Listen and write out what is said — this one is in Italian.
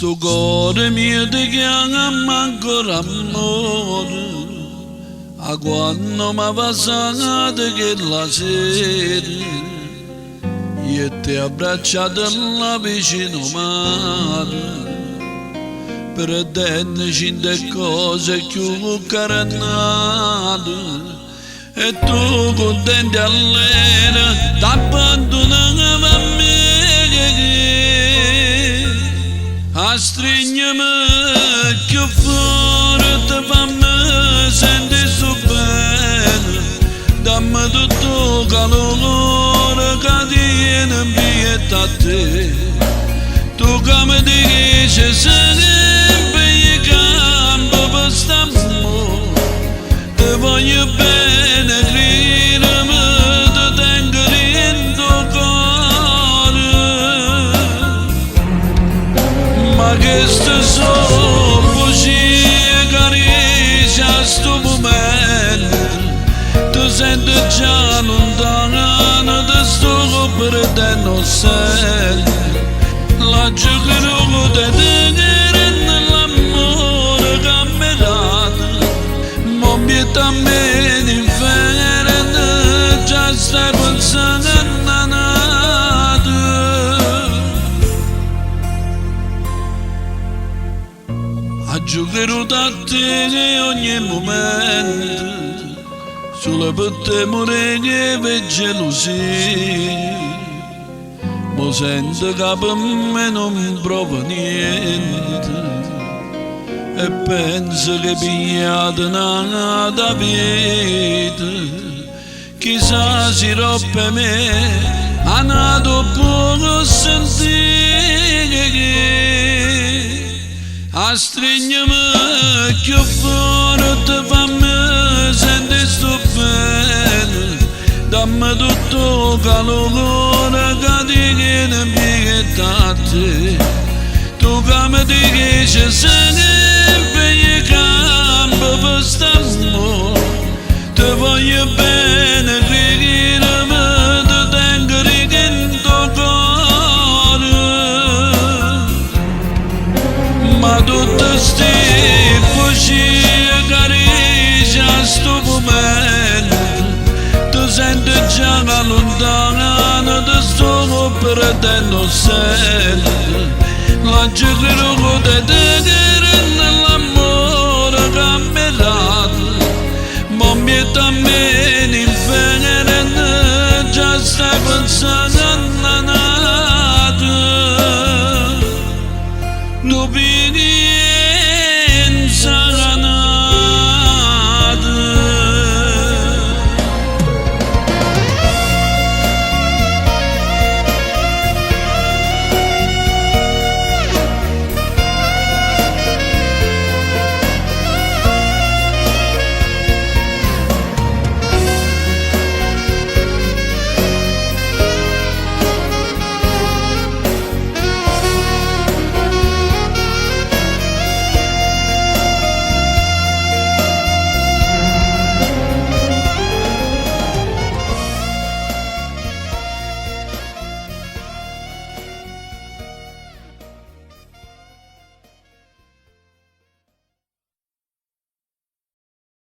Sto cuore mio ti chiama ancora amore, a quando mi passate che la sera, io ti ho abbracciato là vicino mare, perdendo cinte cose più carenate, e tu contenti all'era ti abbandonano a me. A stringermi più forte, fammi sentire su bene, dammi tutto calore che tiene via da te. Tu che mi dici sempre in campo per st'amore, ti voglio bene, gridami, ti tengo dentro cuore. Ma che sto così carisce sto momento, ti senti già lontano, ti sto perdendo sempre. La giocherò di te nell'amore che mi date, ma obietamente differente, già stai pensando a nato. A giocherò da te ogni momento, solo per te morire per gelosia. Ma sento che per me non prova niente, e penso che pigliate una vita, chissà si rompe me, a nato poco sentire che a stringermi più forte, fammi sentire sto bene, dammi tutto calore che ti viene via da te. Tu che mi dici sempre in campo per st'amore, ti voglio bene, gridami, ti tengo dentro cuore. Ma tutte ste voci carisce sto momento, ti senti già lontano, ti sto perdendo sempre. La giocherò con te